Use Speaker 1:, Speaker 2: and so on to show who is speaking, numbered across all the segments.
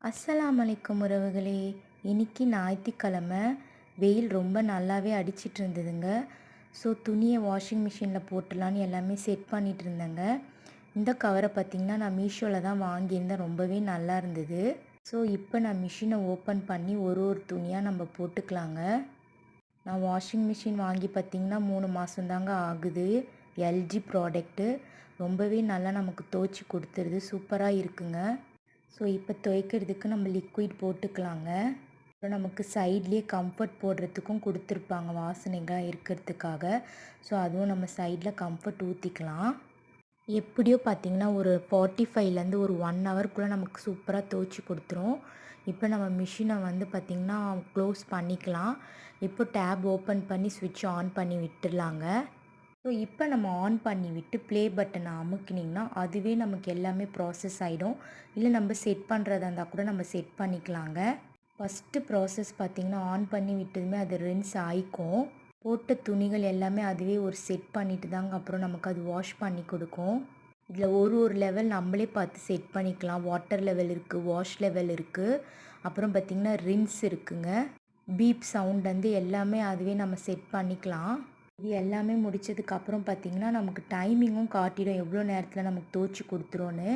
Speaker 1: அஸ்ஸலாமு அலைக்கும் உறவுகளே. இன்னைக்கு ஞாயிற்றுக்கிழமை. வெயில் ரொம்ப நல்லாவே அடிச்சிட்டு இருந்ததுங்க. ஸோ துணியை வாஷிங் மிஷினில் போட்டுடலான்னு எல்லாமே செட் பண்ணிட்டு இருந்தேங்க. இந்த கவரை பார்த்திங்கன்னா நான் மீஷோவில் தான் வாங்கியிருந்தேன். ரொம்பவே நல்லா இருந்தது. ஸோ இப்போ நான் மிஷினை ஓப்பன் பண்ணி ஒரு துணியாக நம்ம போட்டுக்கலாங்க. நான் வாஷிங் மிஷின் வாங்கி பார்த்திங்கன்னா 3 மாதம் தாங்க ஆகுது. LG product. ரொம்பவே நல்லா நமக்கு துவைச்சி கொடுத்துருது. சூப்பராக இருக்குங்க. ஸோ இப்போ துவைக்கிறதுக்கு நம்ம லிக்விட் போட்டுக்கலாங்க. அப்புறம் நமக்கு சைட்லேயே கம்ஃபர்ட் போடுறதுக்கும் கொடுத்துருப்பாங்க வாசனைகள் இருக்கிறதுக்காக. ஸோ அதுவும் நம்ம சைடில் கம்ஃபர்ட் ஊற்றிக்கலாம். எப்படியோ பார்த்திங்கன்னா ஒரு 45லேருந்து ஒரு 1 ஹவருக்குள்ளே நமக்கு சூப்பராக துவைச்சி கொடுத்துரும். இப்போ நம்ம மிஷினை வந்து பார்த்திங்கன்னா க்ளோஸ் பண்ணிக்கலாம். இப்போ டேப் ஓப்பன் பண்ணி ஸ்விட்ச் ஆன் பண்ணி விட்டுடலாங்க. ஸோ இப்போ நம்ம ஆன் பண்ணி விட்டு ப்ளே பட்டனை அமுக்கினிங்கன்னா அதுவே நமக்கு எல்லாமே ப்ராசஸ் ஆகிடும். இல்லை நம்ம செட் பண்ணுறதா இருந்தால் கூட நம்ம செட் பண்ணிக்கலாங்க. ஃபஸ்ட்டு ப்ராசஸ் பார்த்திங்கன்னா ஆன் பண்ணி விட்டதுமே அது ரின்ஸ் ஆகிக்கும். போட்ட துணிகள் எல்லாமே அதுவே ஒரு செட் பண்ணிட்டு தாங்க அப்புறம் நமக்கு அது வாஷ் பண்ணி கொடுக்கும். இதில் ஒரு லெவல் நம்மளே பார்த்து செட் பண்ணிக்கலாம். வாட்டர் லெவல் இருக்குது, வாஷ் லெவல் இருக்குது, அப்புறம் பார்த்திங்கன்னா ரின்ஸ் இருக்குங்க. பீப் சவுண்ட் வந்து எல்லாமே அதுவே நம்ம செட் பண்ணிக்கலாம். இது எல்லாமே முடித்ததுக்கப்புறம் பார்த்திங்கன்னா நமக்கு டைமிங்கும் காட்டிடும் எவ்வளோ நேரத்தில் நமக்கு துவைச்சி கொடுத்துருவோன்னு.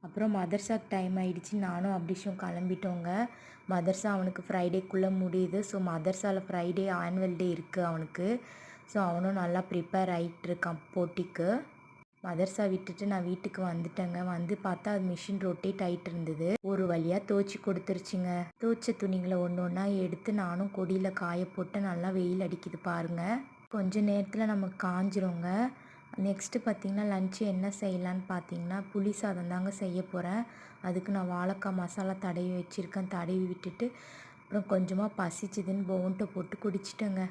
Speaker 1: அப்புறம் மதர்சாக்கு டைம் ஆகிடுச்சு. நானும் அப்டிஷும் கிளம்பிட்டோங்க. மதர்சா அவனுக்கு ஃப்ரைடேக்குள்ளே முடியுது. ஸோ மதர்சாவில் ஃப்ரைடே ஆனுவல் டே இருக்குது அவனுக்கு. ஸோ அவனும் நல்லா ப்ரிப்பேர் ஆகிட்டுருக்கான் போட்டிக்கு. மதர்சா விட்டுட்டு நான் வீட்டுக்கு வந்துட்டேங்க. வந்து பார்த்தா அது மிஷின் ரொட்டேட் ஆகிட்டு இருந்தது. ஒரு வழியாக துவைச்சி கொடுத்துருச்சுங்க. துவைச்ச துணிகளை ஒன்று ஒன்றா எடுத்து நானும் கொடியில் காய போட்டு நல்லா வெயில் அடிக்குது பாருங்கள். கொஞ்சம் நேரத்தில் நமக்கு காஞ்சிருங்க. நெக்ஸ்ட்டு பார்த்திங்கன்னா லன்ச்சு என்ன செய்யலான்னு பார்த்திங்கன்னா புளி சாதம் தாங்க செய்ய போகிறேன். அதுக்கு நான் வாழைக்காய் மசாலா தடவி வச்சுருக்கேன். தடவி விட்டுட்டு அப்புறம் கொஞ்சமாக பசிச்சுதுன்னு போன்ட்டை போட்டு குடிச்சிட்டேங்க.